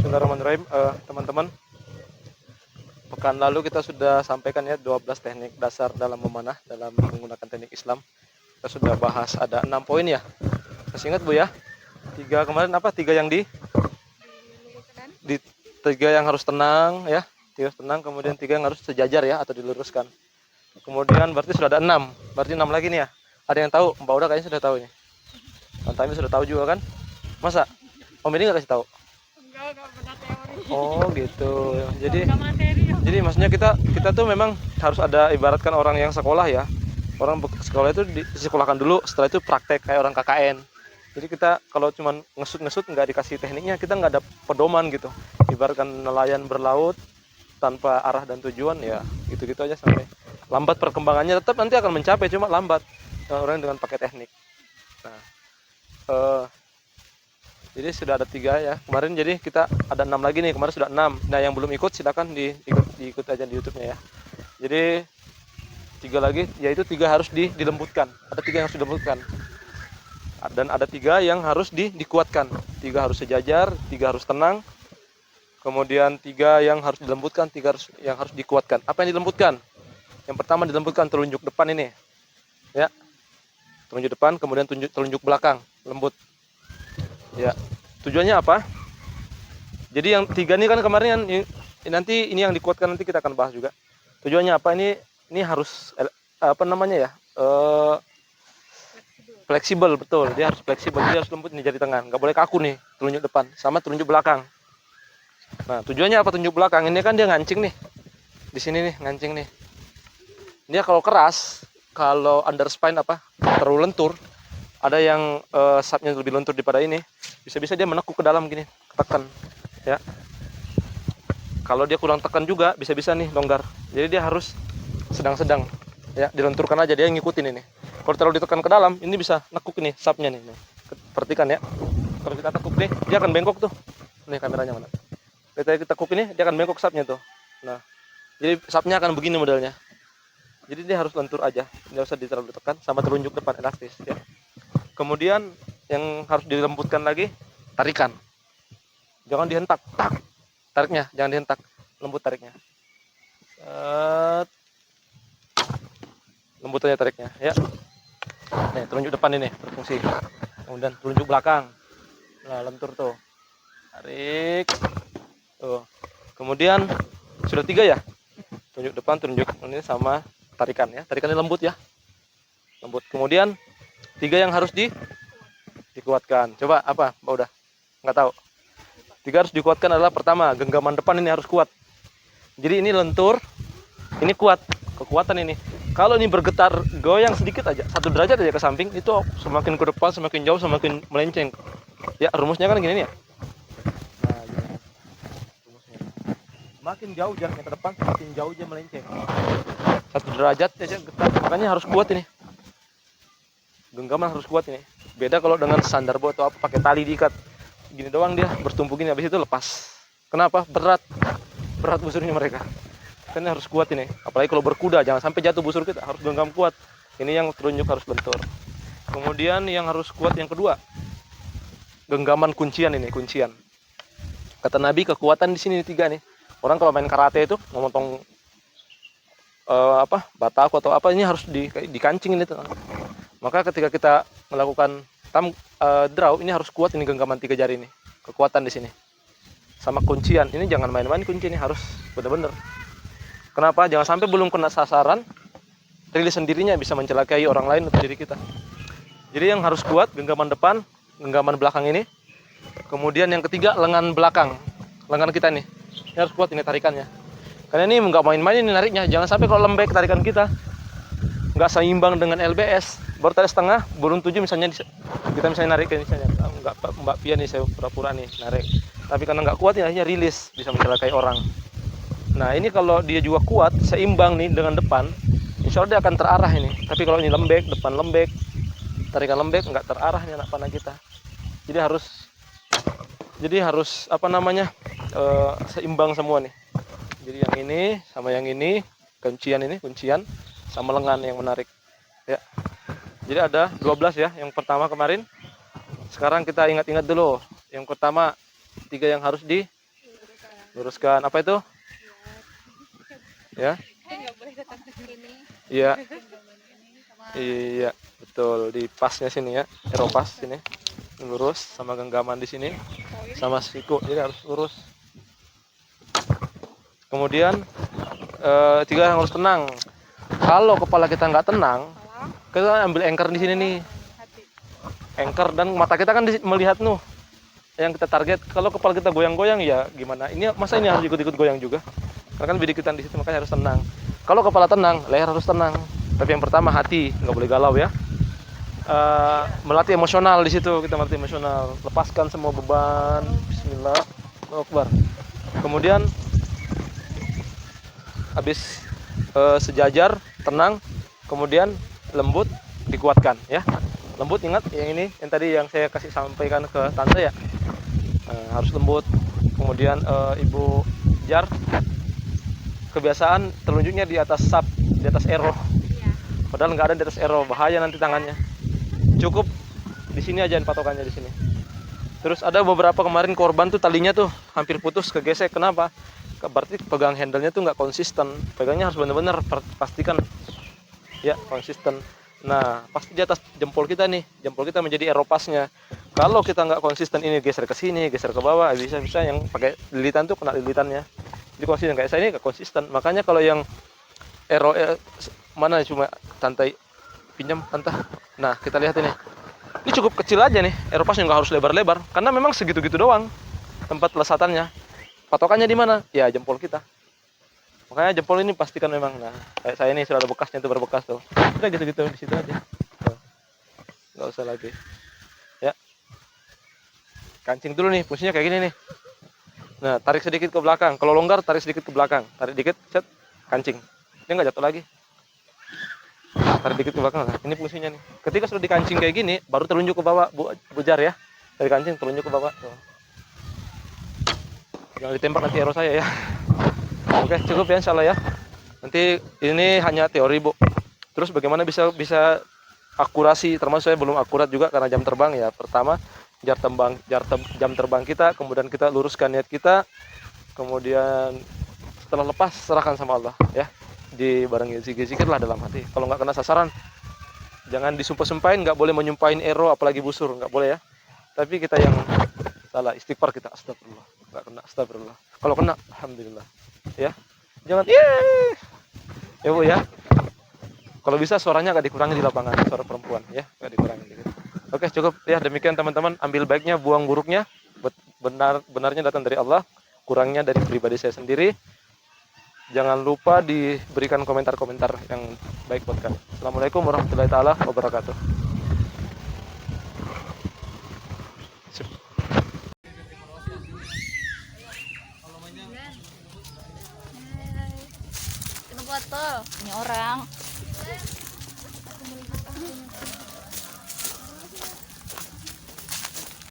Bismillahirrahmanirrahim. Teman-teman, pekan lalu kita sudah sampaikan ya 12 teknik dasar dalam memanah dalam menggunakan teknik Islam. Kita sudah bahas ada 6 poin ya. Masih ingat Bu ya? Tiga kemarin apa? Tiga yang di tiga yang harus tenang ya, tiga tenang, kemudian tiga yang harus sejajar ya atau diluruskan. Kemudian berarti sudah ada 6, berarti 6 lagi nih ya. Ada yang tahu? Mbak Uda kayaknya sudah tahu ini. Tantami sudah tahu juga kan? Masa? Om ini nggak kasih tahu? Enggak pernah teori. Oh gitu. Jadi maksudnya kita tuh memang harus ada, ibaratkan orang yang sekolah ya. Orang sekolah itu disekolahkan dulu, setelah itu praktek kayak orang KKN. Jadi kita kalau cuma ngesut nggak dikasih tekniknya, kita nggak ada pedoman gitu. Ibaratkan nelayan berlaut tanpa arah dan tujuan ya, gitu-gitu aja sampai lambat perkembangannya. Tetap nanti akan mencapai, cuma lambat orang dengan pakai teknik. Nah, jadi sudah ada 3 ya kemarin, jadi kita ada 6 lagi nih, kemarin sudah 6. Nah yang belum ikut silakan diikut aja di YouTube-nya ya. Jadi 3 lagi, yaitu 3 harus dilembutkan. Ada 3 yang harus dilembutkan dan ada 3 yang harus dikuatkan. 3 harus sejajar, 3 harus tenang, kemudian 3 yang harus dilembutkan, 3 yang harus dikuatkan. Apa yang dilembutkan? Yang pertama dilembutkan telunjuk depan ini ya, telunjuk depan, kemudian telunjuk belakang lembut ya. Tujuannya apa? Jadi yang 3 ini kan kemarin nanti ini yang dikuatkan, nanti kita akan bahas juga. Tujuannya apa? Ini harus apa namanya ya? Fleksibel, betul. Dia harus fleksibel, dia harus lembut nih jari tangan. Nggak boleh kaku nih telunjuk depan sama telunjuk belakang. Nah, tujuannya apa telunjuk belakang? Ini kan dia ngancing nih. Di sini nih ngancing nih. Dia kalau keras, kalau under spine apa? Terlalu lentur, ada yang sapnya lebih lentur daripada ini, bisa-bisa dia menekuk ke dalam gini, tekan ya. Kalau dia kurang tekan juga bisa-bisa nih longgar. Jadi dia harus sedang-sedang ya, dilenturkan aja, dia ngikutin ini. Kalau terlalu ditekan ke dalam, ini bisa nekuk nih sapnya nih. Perhatikan ya. Kalau kita tekuk nih, dia akan bengkok tuh. Nih kameranya mana? Kita tekuk ini, dia akan bengkok sapnya tuh. Nah, jadi sapnya akan begini modelnya. Jadi dia harus lentur aja, nggak usah terlalu ditekan, sama telunjuk depan elastis ya. Kemudian yang harus dilembutkan lagi, tarikan. Jangan dihentak, tak. Tariknya jangan dihentak, lembut tariknya. Lembut aja tariknya ya. Nih, telunjuk depan ini berfungsi. Kemudian telunjuk belakang. Nah, lentur tuh. Tarik. Tuh. Kemudian sudah 3 ya. Telunjuk depan, telunjuk ini sama tarikan ya. Tarikannya lembut ya. Lembut. Kemudian 3 yang harus dikuatkan. Coba apa? Mbak udah? Nggak tahu. 3 harus dikuatkan adalah pertama, genggaman depan ini harus kuat. Jadi ini lentur, ini kuat. Kekuatan ini. Kalau ini bergetar, goyang sedikit aja, 1 derajat aja ke samping, itu semakin ke depan, semakin jauh, semakin melenceng. Ya, rumusnya kan gini nih ya. Nah, gini. Rumusnya. Makin jauh jaraknya ke depan, semakin jauh dia melenceng. 1 derajat aja getar, makanya harus kuat ini. Genggaman harus kuat ini. Beda kalau dengan sandarbo atau apa, pakai tali diikat. Gini doang dia bertumpu gini, habis itu lepas. Kenapa? Berat busurnya mereka. Kan harus kuat ini. Apalagi kalau berkuda, jangan sampai jatuh busur kita, harus genggam kuat. Ini yang telunjuk harus lentur. Kemudian yang harus kuat yang kedua, genggaman kuncian ini, kuncian. Kata Nabi kekuatan di sini 3 nih. Orang kalau main karate itu memotong bataku atau apa, ini harus dikancing ini tuh. Maka ketika kita melakukan draw, ini harus kuat ini genggaman 3 jari ini. Kekuatan di sini. Sama kuncian, ini jangan main-main kunci, ini harus benar-benar. Kenapa? Jangan sampai belum kena sasaran, rilis sendirinya bisa mencelakai orang lain atau diri kita. Jadi yang harus kuat, genggaman depan, genggaman belakang ini. Kemudian yang ketiga, lengan belakang. Lengan kita nih. Ini harus kuat ini tarikannya. Karena ini nggak main-main ini nariknya. Jangan sampai kalau lembek tarikan kita, nggak seimbang dengan LBS. Baru tarik setengah, burung 7 misalnya, kita misalnya narik misalnya. Nggak, Mbak Pia nih, saya pura-pura nih narik. Tapi karena nggak kuat, ya akhirnya rilis, bisa mencelakai orang. Nah ini kalau dia juga kuat, seimbang nih dengan depan, insya Allah dia akan terarah ini. Tapi kalau ini lembek, depan lembek, tarikan lembek, nggak terarah nih anak panah kita. Jadi harus apa namanya, seimbang semua nih. Jadi yang ini sama yang ini, kuncian sama lengan yang menarik. Ya. Jadi ada 12 ya, yang pertama kemarin. Sekarang kita ingat-ingat dulu. Yang pertama 3 yang harus Luruskan apa itu? Ya. Nggak boleh datang ke sini. Iya. Sama Iya, betul. Di pasnya sini ya. Eropas sini. Lurus sama genggaman di sini. Sama siku. Jadi harus lurus. Kemudian tiga yang harus tenang. Kalau kepala kita nggak tenang, kita ambil anchor di sini nih. hati. Anchor dan mata kita kan melihat nuh yang kita target. Kalau kepala kita goyang-goyang ya gimana? Ini masa ini harus ikut-ikut goyang juga? Karena kan bidik kita di situ, makanya harus tenang. Kalau kepala tenang, leher harus tenang. Tapi yang pertama hati, nggak boleh galau ya. Melatih emosional di situ, kita melatih emosional. Lepaskan semua beban. Bismillah. Allahu Akbar. Kemudian habis sejajar, tenang, kemudian lembut, dikuatkan ya. Lembut, ingat yang ini, yang tadi yang saya kasih sampaikan ke tante ya. Harus lembut. Kemudian Ibu Jar, kebiasaan telunjuknya di atas sub, di atas arrow. Iya. Padahal nggak ada di atas arrow, bahaya nanti tangannya. Cukup di sini aja patokannya di sini. Terus ada beberapa kemarin korban tuh talinya tuh hampir putus, kegesek. Kenapa? Berarti pegang handle-nya tuh nggak konsisten. Pegangnya harus benar-benar pastikan ya konsisten. Nah, pasti di atas jempol kita nih, jempol kita menjadi eropasnya. Kalau kita nggak konsisten, ini geser ke sini, geser ke bawah, bisa yang pakai lilitan tuh kena lilitannya. Jadi konsisten, kayak saya ini nggak konsisten. Makanya kalau yang mana cuma tante pinjam tante. Nah, kita lihat ini. Ini cukup kecil aja nih, eropasnya nggak harus lebar-lebar, karena memang segitu-gitu doang tempat lesatannya. Patokannya di mana? Ya jempol kita. Makanya jempol ini pastikan memang, nah kayak saya ini sudah ada bekasnya tuh, berbekas tuh. Udah gitu-gitu di situ aja. Tuh. Nggak usah lagi. Ya. Kancing dulu nih, fungsinya kayak gini nih. Nah, tarik sedikit ke belakang. Kalau longgar, tarik sedikit ke belakang. Tarik dikit, set, kancing. Dia nggak jatuh lagi. Tarik dikit ke belakang. Nah, ini fungsinya nih. Ketika sudah dikancing kayak gini, baru terunjuk ke bawah, Bu Jar ya. Dari kancing terunjuk ke bawah. Tuh. Jangan ditembak nanti arrow saya ya. Oke, cukup ya insyaallah ya. Nanti ini hanya teori, Bu. Terus bagaimana bisa akurasi, termasuk saya belum akurat juga karena jam terbang ya. Pertama, jam terbang kita, kemudian kita luruskan niat kita, kemudian setelah lepas serahkan sama Allah ya. Dibarengi zikir-zikirlah dalam hati. Kalau nggak kena sasaran, jangan disumpah-sumpahin, nggak boleh menyumpahin arrow apalagi busur, nggak boleh ya. Tapi kita yang salah, istighfar kita, astagfirullah, nggak kena, astagfirullah. Kalau kena, alhamdulillah ya. Jangan ya Bu ya. Kalau bisa suaranya agak dikurangi di lapangan, suara perempuan ya, agak dikurangi dikit. Oke, cukup ya, demikian teman-teman. Ambil baiknya, buang buruknya. Benarnya datang dari Allah, kurangnya dari pribadi saya sendiri. Jangan lupa diberikan komentar-komentar yang baik buat kami. Assalamualaikum warahmatullahi taala wabarakatuh. Sip. Kena foto, ini orang.